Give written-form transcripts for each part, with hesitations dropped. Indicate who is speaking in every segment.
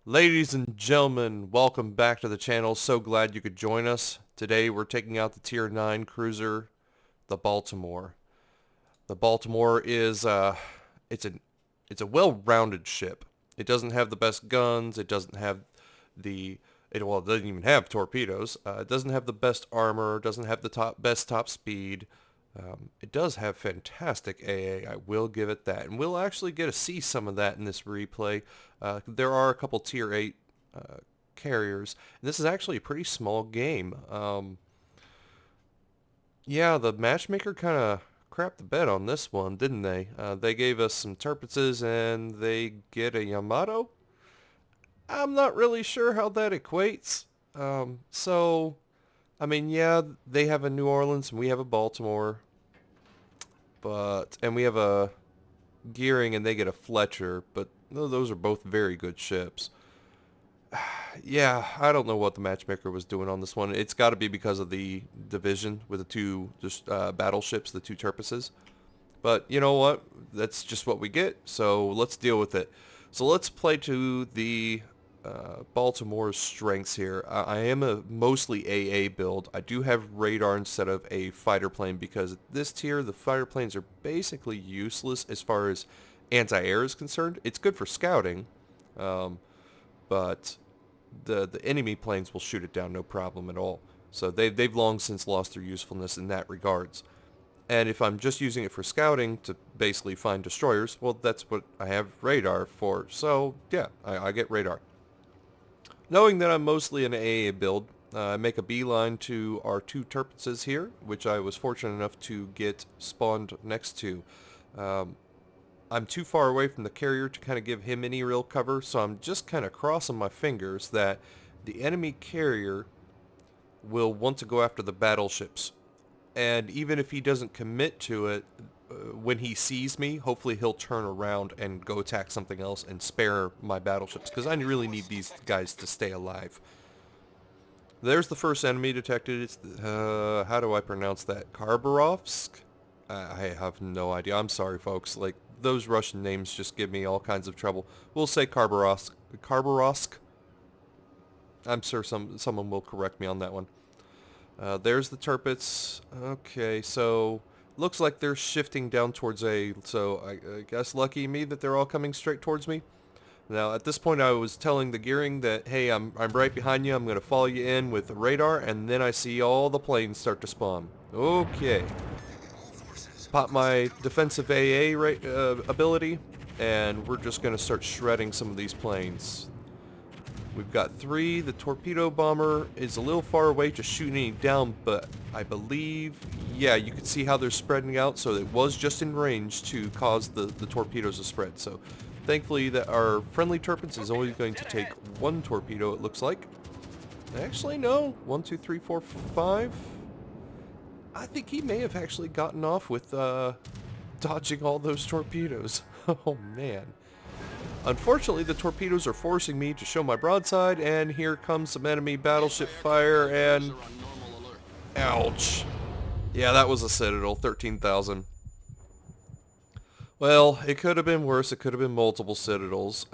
Speaker 1: Ladies and gentlemen, welcome back to the channel. So glad you could join us. Today we're taking out the Tier 9 cruiser, the Baltimore. The Baltimore is it's a it's a well-rounded ship. It doesn't have the best guns. It doesn't have it doesn't even have torpedoes. It doesn't have the best armor. Doesn't have the best top speed. It does have fantastic AA. I will give it that, and we'll actually get to see some of that in this replay. There are a couple Tier 8 carriers, and this is actually a pretty small game. Yeah, the matchmaker kind of crapped the bed on this one, didn't they? They gave us some Turpices, and they get a Yamato. I'm not really sure how that equates. I mean, yeah, they have a New Orleans, and we have a Baltimore. And we have a Gearing and they get a Fletcher, but those are both very good ships. Yeah, I don't know what the matchmaker was doing on this one. It's got to be because of the division with the two battleships, the two Turpices. But you know what? That's just what we get, so let's deal with it. So let's play to the Baltimore's strengths here. I am a mostly AA build. I do have radar instead of a fighter plane because this tier, the fighter planes are basically useless as far as anti-air is concerned. It's good for scouting, but the enemy planes will shoot it down no problem at all. So they've long since lost their usefulness in that regards. And if I'm just using it for scouting to basically find destroyers, well, that's what I have radar for. So yeah, I get radar. Knowing that I'm mostly an AA build, I make a beeline to our two Turpices here, which I was fortunate enough to get spawned next to. I'm too far away from the carrier to kind of give him any real cover, so I'm just kind of crossing my fingers that the enemy carrier will want to go after the battleships. And even if he doesn't commit to it, when he sees me, hopefully he'll turn around and go attack something else and spare my battleships, because I really need these guys to stay alive. There's the first enemy detected. It's how do I pronounce that? Kharbarovsk? I have no idea. I'm sorry, folks. Like, those Russian names just give me all kinds of trouble. We'll say Kharbarovsk. Kharbarovsk? I'm sure someone will correct me on that one. There's the Turpits. Okay, so looks like they're shifting down towards A. So I guess lucky me that they're all coming straight towards me. Now at this point I was telling the Gearing that, hey, I'm right behind you. I'm going to follow you in with the radar, and then I see all the planes start to spawn. Okay. Pop my defensive AA ability, and we're just going to start shredding some of these planes. We've got 3. The torpedo bomber is a little far away to shooting down, but I believe, yeah, you can see how they're spreading out, so it was just in range to cause the torpedoes to spread. So thankfully that our friendly Turpins is only going to take 1 torpedo, it looks like. Actually, no. 1, 2, 3, 4, 5. I think he may have actually gotten off with dodging all those torpedoes. Oh, man. Unfortunately, the torpedoes are forcing me to show my broadside, and here comes some enemy battleship fire, and... ouch. Yeah, that was a Citadel, 13,000. Well, it could have been worse. It could have been multiple Citadels.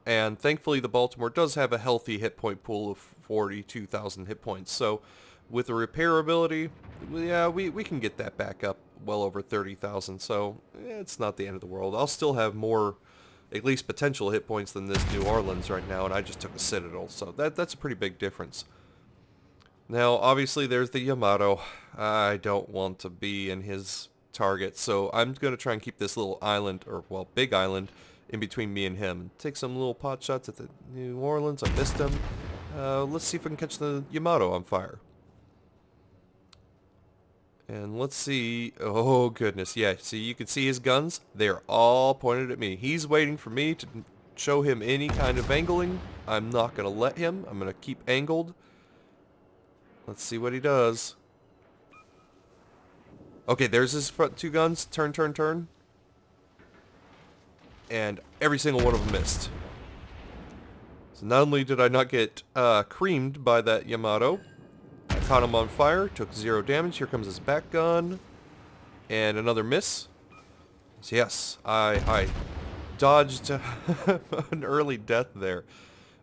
Speaker 1: And thankfully, the Baltimore does have a healthy hit point pool of 42,000 hit points. So, with the repairability, yeah, we can get that back up well over 30,000. So, it's not the end of the world. I'll still have more, at least potential hit points than this New Orleans right now, and I just took a Citadel. So, that's a pretty big difference. Now, obviously, there's the Yamato. I don't want to be in his target, so I'm going to try and keep this little island, or, well, big island, in between me and him. Take some little pot shots at the New Orleans. I missed him. Let's see if I can catch the Yamato on fire. And let's see. Oh, goodness. Yeah, see, you can see his guns. They're all pointed at me. He's waiting for me to show him any kind of angling. I'm not going to let him. I'm going to keep angled. Let's see what he does. Okay, there's his front 2 guns. Turn, turn, turn. And every single one of them missed. So not only did I not get creamed by that Yamato, I caught him on fire, took 0 damage. Here comes his back gun. And another miss. So yes, I dodged an early death there.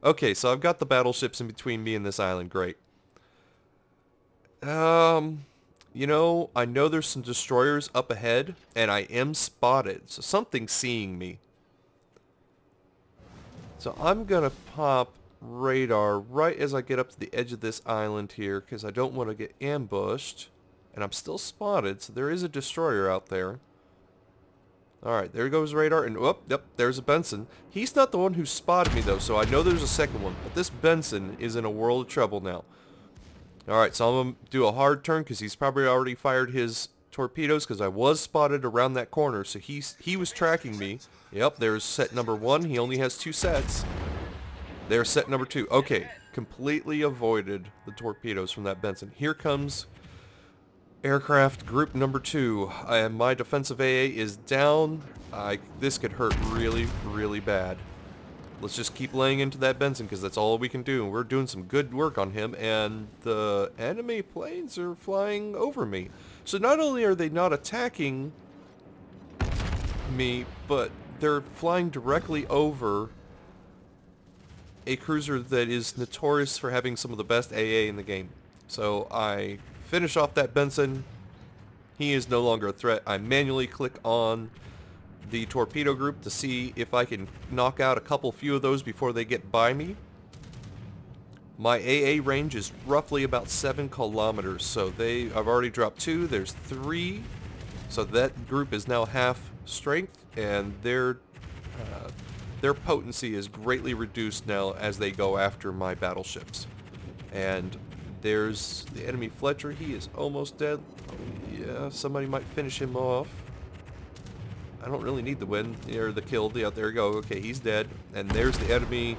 Speaker 1: Okay, so I've got the battleships in between me and this island. Great. You know, I know there's some destroyers up ahead, and I am spotted, so something's seeing me. So I'm gonna pop radar right as I get up to the edge of this island here, because I don't want to get ambushed. And I'm still spotted, so there is a destroyer out there. Alright, there goes radar, and whoop, yep, there's a Benson. He's not the one who spotted me though, so I know there's a second one. But this Benson is in a world of trouble now. Alright, so I'm going to do a hard turn because he's probably already fired his torpedoes because I was spotted around that corner. So he was tracking me. Yep, there's set number 1. He only has 2 sets. There's set number 2. Okay, completely avoided the torpedoes from that Benson. Here comes aircraft group number 2. And my defensive AA is down. This could hurt really, really bad. Let's just keep laying into that Benson because that's all we can do. And we're doing some good work on him, and the enemy planes are flying over me. So not only are they not attacking me, but they're flying directly over a cruiser that is notorious for having some of the best AA in the game. So I finish off that Benson. He is no longer a threat. I manually click on the torpedo group to see if I can knock out a few of those before they get by me. My AA range is roughly about 7 kilometers, so I've already dropped 2, there's 3, so that group is now half strength, and their potency is greatly reduced now as they go after my battleships. And there's the enemy Fletcher, he is almost dead. Oh, yeah, somebody might finish him off. I don't really need the win, or the kill. Yeah, there we go. Okay, he's dead. And there's the enemy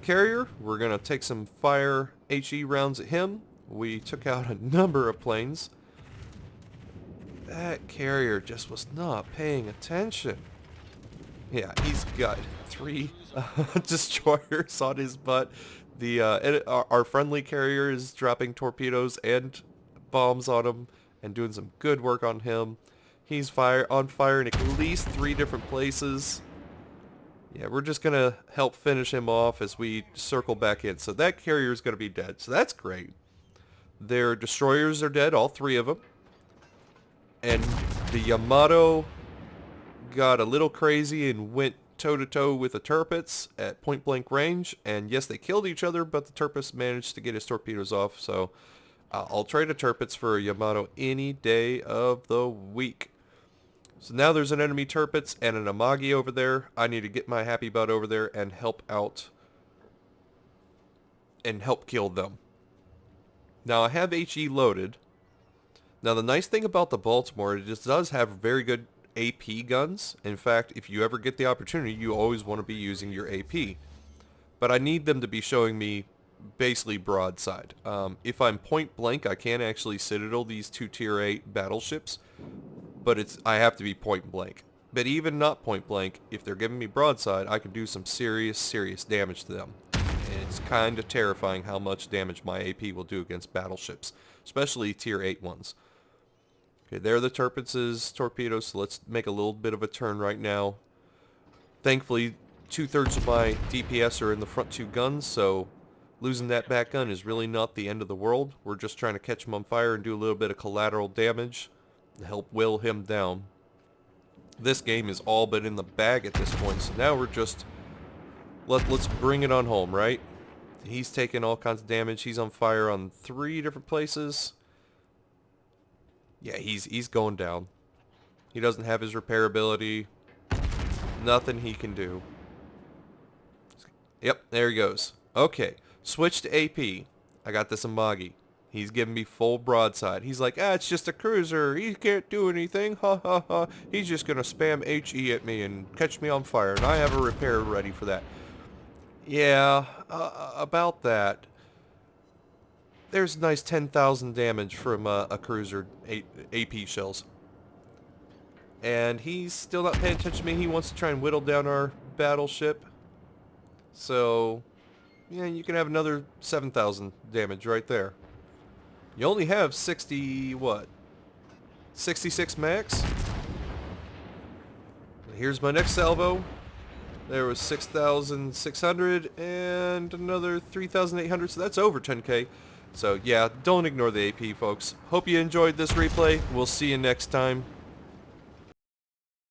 Speaker 1: carrier. We're going to take some fire HE rounds at him. We took out a number of planes. That carrier just was not paying attention. Yeah, he's got 3 destroyers on his butt. Our friendly carrier is dropping torpedoes and bombs on him and doing some good work on him. He's on fire in at least 3 different places. Yeah, we're just going to help finish him off as we circle back in. So that carrier is going to be dead. So that's great. Their destroyers are dead, all 3 of them. And the Yamato got a little crazy and went toe-to-toe with the Tirpitz at point-blank range. And yes, they killed each other, but the Tirpitz managed to get his torpedoes off. So I'll trade a Tirpitz for a Yamato any day of the week. So now there's an enemy Tirpitz and an Amagi over there. I need to get my happy butt over there and help out and help kill them. Now I have HE loaded. Now the nice thing about the Baltimore, it just does have very good AP guns. In fact, if you ever get the opportunity, you always want to be using your AP. But I need them to be showing me basically broadside. If I'm point blank, I can actually citadel these 2 tier 8 battleships. But I have to be point blank. But even not point blank, if they're giving me broadside, I can do some serious damage to them. And it's kind of terrifying how much damage my AP will do against battleships, especially tier 8 ones. Okay, there are the Tirpitz's torpedoes, so let's make a little bit of a turn right now. Thankfully, 2/3 of my DPS are in the front 2 guns, so losing that back gun is really not the end of the world. We're just trying to catch him on fire and do a little bit of collateral damage to help will him down. This game is all but in the bag at this point, so now we're just let's bring it on home, right? He's taking all kinds of damage. He's on fire on 3 different places. Yeah, he's going down. He doesn't have his repairability. Nothing he can do. Yep, there he goes. Okay, switch to AP. I got this Amagi. He's giving me full broadside. He's like, it's just a cruiser. He can't do anything. Ha ha ha. He's just going to spam HE at me and catch me on fire. And I have a repair ready for that. Yeah, about that. There's a nice 10,000 damage from a cruiser AP shells. And he's still not paying attention to me. He wants to try and whittle down our battleship. So, yeah, you can have another 7,000 damage right there. You only have 60, what? 66 max? Here's my next salvo. There was 6,600 and another 3,800, so that's over 10k. So yeah, don't ignore the AP, folks. Hope you enjoyed this replay. We'll see you next time.